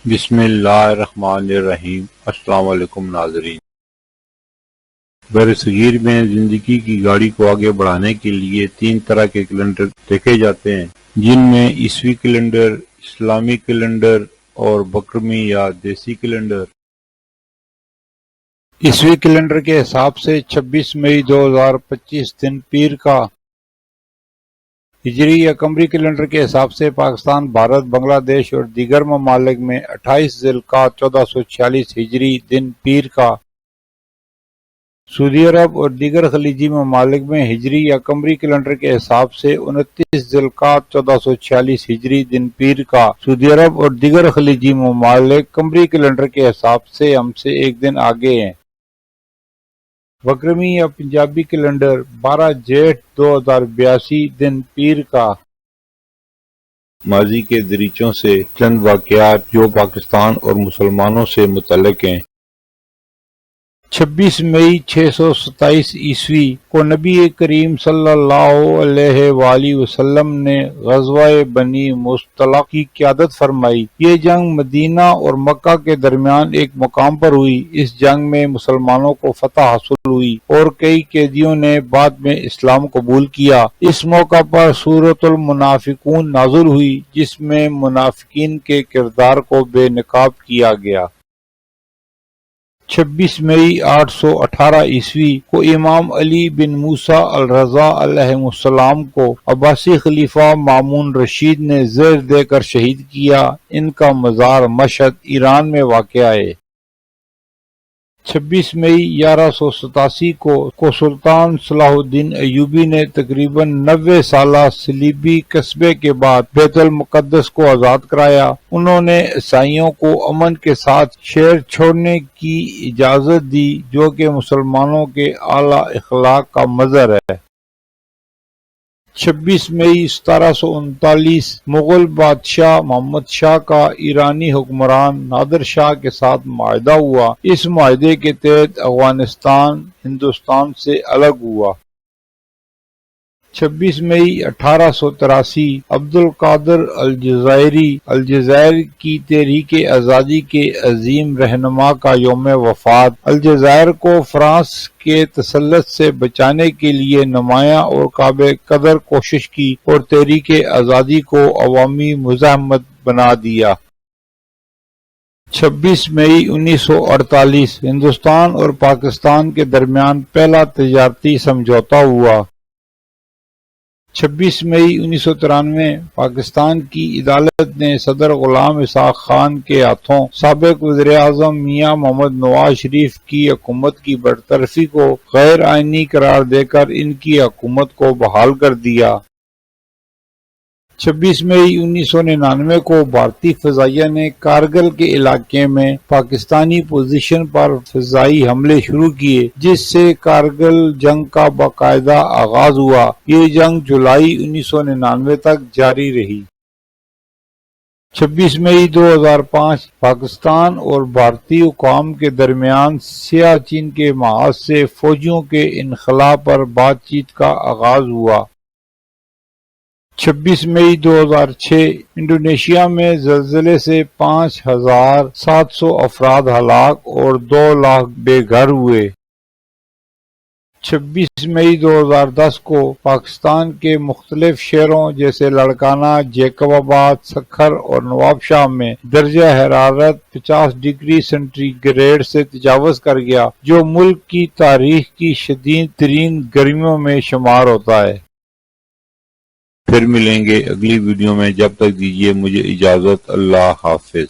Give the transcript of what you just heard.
بسم اللہ الرحمن الرحیم۔ السلام علیکم ناظرین۔ برصغیر میں زندگی کی گاڑی کو آگے بڑھانے کے لیے 3 طرح کے کیلنڈر دیکھے جاتے ہیں، جن میں عیسوی کیلنڈر، اسلامی کیلنڈر اور بکرمی یا دیسی کیلنڈر۔ عیسوی کیلنڈر کے حساب سے 26 مئی 2025 دن پیر کا، ہجری یا قمری کیلنڈر کے حساب سے پاکستان، بھارت، بنگلہ دیش اور دیگر ممالک میں 28 ذی القعدہ 1446 ہجری دن پیر کا، سعودی عرب اور دیگر خلیجی ممالک میں ہجری یا قمری کیلنڈر کے حساب سے 29 ذی القعدہ 1446 ہجری دن پیر کا، سعودی عرب اور دیگر خلیجی ممالک قمری کیلنڈر کے حساب سے ہم سے ایک دن آگے ہیں۔ بکرمی یا پنجابی کیلنڈر 12 جیٹھ 2082 دن پیر کا۔ ماضی کے دریچوں سے چند واقعات جو پاکستان اور مسلمانوں سے متعلق ہیں۔ 26 مئی 627 عیسوی کو نبی کریم صلی اللہ علیہ وآلہ وسلم نے غزوہ بنی مصطلق کی قیادت فرمائی۔ یہ جنگ مدینہ اور مکہ کے درمیان ایک مقام پر ہوئی۔ اس جنگ میں مسلمانوں کو فتح حاصل ہوئی اور کئی قیدیوں نے بعد میں اسلام قبول کیا۔ اس موقع پر سورۃ المنافقون نازل ہوئی، جس میں منافقین کے کردار کو بے نقاب کیا گیا۔ 26 مئی 818 عیسوی کو امام علی بن موسیٰ الرضا علیہ السلام کو عباسی خلیفہ مامون رشید نے زہر دے کر شہید کیا۔ ان کا مزار مشہد، ایران میں واقع ہے۔ 26 مئی 1187 کو سلطان صلاح الدین ایوبی نے تقریباً 90 سالہ صلیبی قصبے کے بعد بیت المقدس کو آزاد کرایا۔ انہوں نے عیسائیوں کو امن کے ساتھ شہر چھوڑنے کی اجازت دی، جو کہ مسلمانوں کے اعلیٰ اخلاق کا مظہر ہے۔ 26 مئی 1739 مغل بادشاہ محمد شاہ کا ایرانی حکمران نادر شاہ کے ساتھ معاہدہ ہوا۔ اس معاہدے کے تحت افغانستان ہندوستان سے الگ ہوا۔ 26 مئی 1883 عبد القادر الجزائری الجزائر کی تحریک آزادی کے عظیم رہنما کا یوم وفات۔ الجزائر کو فرانس کے تسلط سے بچانے کے لیے نمایاں اور قابل قدر کوشش کی اور تحریک آزادی کو عوامی مزاحمت بنا دیا۔ 26 مئی 1948 ہندوستان اور پاکستان کے درمیان پہلا تجارتی سمجھوتا ہوا۔ 26 مئی 1993 پاکستان کی عدالت نے صدر غلام اسحاق خان کے ہاتھوں سابق وزیر اعظم میاں محمد نواز شریف کی حکومت کی برطرفی کو غیر آئینی قرار دے کر ان کی حکومت کو بحال کر دیا۔ 26 مئی 1999 کو بھارتی فضائیہ نے کارگل کے علاقے میں پاکستانی پوزیشن پر فضائی حملے شروع کیے، جس سے کارگل جنگ کا باقاعدہ آغاز ہوا۔ یہ جنگ جولائی 1999 تک جاری رہی۔ 26 مئی 2005 پاکستان اور بھارتی حکام کے درمیان سیاچن کے محاذ سے فوجیوں کے انخلاء پر بات چیت کا آغاز ہوا۔ 26 مئی 2006 انڈونیشیا میں زلزلے سے 5700 افراد ہلاک اور 2 لاکھ بے گھر ہوئے۔ 26 مئی 2010 کو پاکستان کے مختلف شہروں جیسے لاڑکانہ، جیکب آباد، سکھر اور نواب شاہ میں درجہ حرارت 50 ڈگری سینٹی گریڈ سے تجاوز کر گیا، جو ملک کی تاریخ کی شدید ترین گرمیوں میں شمار ہوتا ہے۔ پھر ملیں گے اگلی ویڈیو میں، جب تک دیجیے مجھے اجازت۔ اللہ حافظ۔